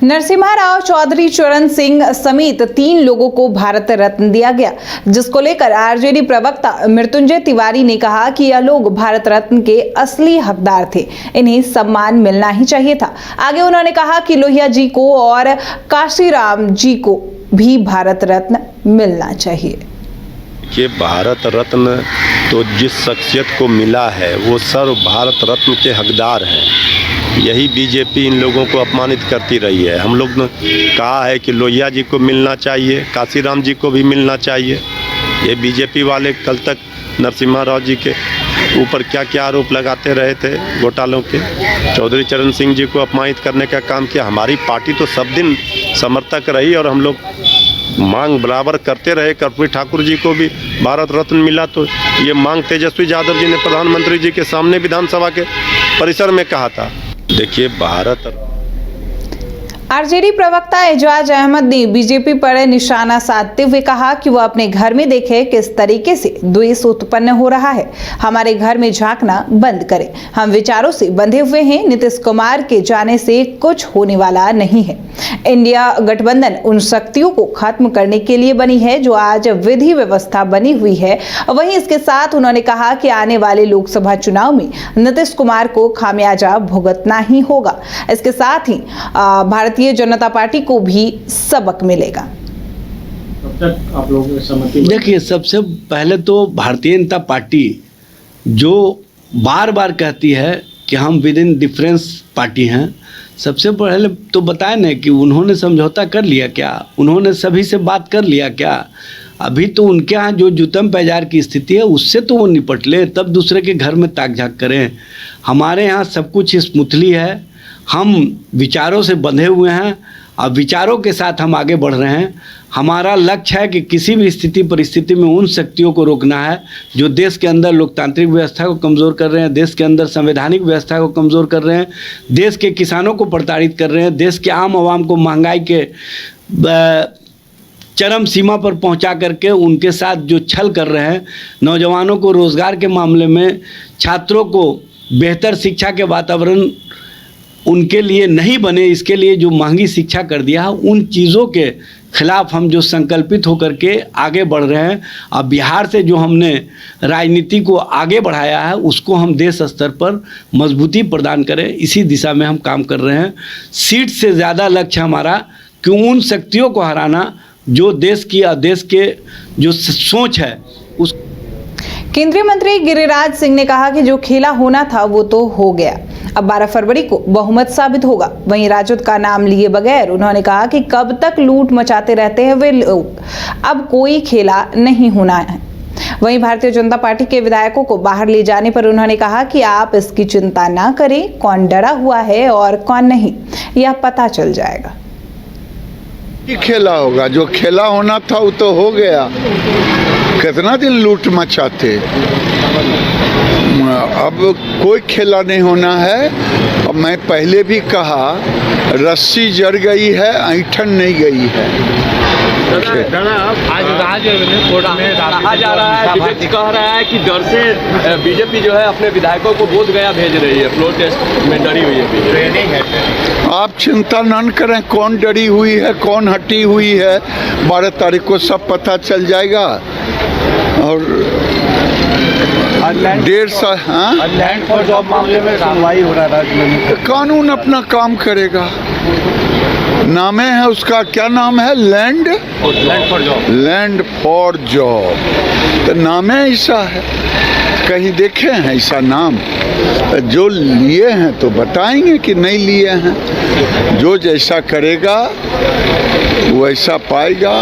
नरसिम्हा राव चौधरी चरण सिंह समेत 3 लोगों को भारत रत्न दिया गया, जिसको लेकर आरजेडी प्रवक्ता मृत्युंजय तिवारी ने कहा कि यह लोग भारत रत्न के असली हकदार थे, इन्हें सम्मान मिलना ही चाहिए था। आगे उन्होंने कहा कि लोहिया जी को और काशीराम जी को भी भारत रत्न मिलना चाहिए। ये भारत रत्न तो जिस शख्सियत को मिला है वो सर्व भारत रत्न के हकदार हैं। यही बीजेपी इन लोगों को अपमानित करती रही है। हम लोग ने कहा है कि लोहिया जी को मिलना चाहिए, काशीराम जी को भी मिलना चाहिए। ये बीजेपी वाले कल तक नरसिम्हा राव जी के ऊपर क्या क्या आरोप लगाते रहे थे घोटालों के। चौधरी चरण सिंह जी को अपमानित करने का काम किया। हमारी पार्टी तो सब दिन समर्थक रही और हम लोग मांग बराबर करते रहे। कर्पूरी ठाकुर जी को भी भारत रत्न मिला, तो ये मांग तेजस्वी यादव जी ने प्रधानमंत्री जी के सामने विधानसभा के परिसर में कहा था। देखिए, भारत आरजेडी प्रवक्ता एजाज अहमद ने बीजेपी पर निशाना साधते हुए कहा कि वो अपने घर में देखे किस तरीके से द्वेष उत्पन्न हो रहा है। हमारे घर में झांकना बंद करें। हम विचारों से बंधे हुए हैं। नीतीश कुमार के जाने से कुछ होने वाला नहीं है। इंडिया गठबंधन उन शक्तियों को खत्म करने के लिए बनी है जो आज विधि व्यवस्था बनी हुई है। वहीं इसके साथ उन्होंने कहा कि आने वाले लोकसभा चुनाव में नीतीश कुमार को खामियाजा भुगतना ही होगा। इसके साथ ही भारतीय जनता पार्टी को भी सबक मिलेगा। तब तक आप लोगों की सहमति? देखिए, सबसे पहले तो भारतीय जनता पार्टी जो बार बार कहती है कि हम विद इन डिफरेंस पार्टी हैं, सबसे पहले तो बताएं ना कि उन्होंने समझौता कर लिया क्या? उन्होंने सभी से बात कर लिया क्या? अभी तो उनके यहाँ जो जुतम पैजार की स्थिति है उससे तो वो निपट ले, तब दूसरे के घर में ताक झाक करें। हमारे यहाँ सब कुछ स्मूथली है। हम विचारों से बंधे हुए हैं और विचारों के साथ हम आगे बढ़ रहे हैं। हमारा लक्ष्य है कि किसी भी स्थिति परिस्थिति में उन शक्तियों को रोकना है जो देश के अंदर लोकतांत्रिक व्यवस्था को कमज़ोर कर रहे हैं, देश के अंदर संवैधानिक व्यवस्था को कमज़ोर कर रहे हैं, देश के किसानों को प्रताड़ित कर रहे हैं, देश के आम आवाम को महंगाई के चरम सीमा पर पहुंचा करके उनके साथ जो छल कर रहे हैं, नौजवानों को रोज़गार के मामले में, छात्रों को बेहतर शिक्षा के वातावरण उनके लिए नहीं बने, इसके लिए जो महंगी शिक्षा कर दिया है, उन चीज़ों के खिलाफ हम जो संकल्पित होकर के आगे बढ़ रहे हैं। अब बिहार से जो हमने राजनीति को आगे बढ़ाया है उसको हम देश स्तर पर मजबूती प्रदान करें, इसी दिशा में हम काम कर रहे हैं। सीट से ज़्यादा लक्ष्य हमारा कि उन शक्तियों को हराना जो देश की और देश के जो सोच है उस। केंद्रीय मंत्री गिरिराज सिंह ने कहा कि जो खेला होना था वो तो हो गया, अब 12 फरवरी को बहुमत साबित होगा। वहीं राजद का नाम लिए बगैर उन्होंने कहा कि कब तक लूट मचाते रहते हैं वे लोग, अब कोई खेला नहीं होना है। वहीं भारतीय जनता पार्टी के विधायकों को बाहर ले जाने पर उन्होंने कहा कि आप इसकी चिंता ना करें, कौन डरा हुआ है और कौन नहीं, यह पता चल जाएगा। खेला होगा, जो खेला होना था वो तो हो गया। कितना दिन लूट मचाते, अब कोई खेला नहीं होना है। अब मैं पहले भी कहा, रस्सी जड़ गई है, ऐंठन नहीं गई है। आज कोर्ट में कहा जा रहा है, विपक्ष कह रहा है कि डर से बीजेपी जो है अपने विधायकों को बोध गया भेज रही है, फ्लोर टेस्ट में डरी हुई है। आप चिंता न करें, कौन डरी हुई है कौन हटी हुई है, 12 तारीख को सब पता चल जाएगा। और 1.5 साल लैंड फॉर जॉब मामले में सुनवाई हो रहा है। कानून अपना काम करेगा। नामे है उसका, क्या नाम है? Land for job. Land for job, तो नामे ऐसा है। कहीं देखे हैं ऐसा नाम? जो लिए हैं तो बताएंगे कि नहीं लिए हैं। जो जैसा करेगा वैसा पाएगा।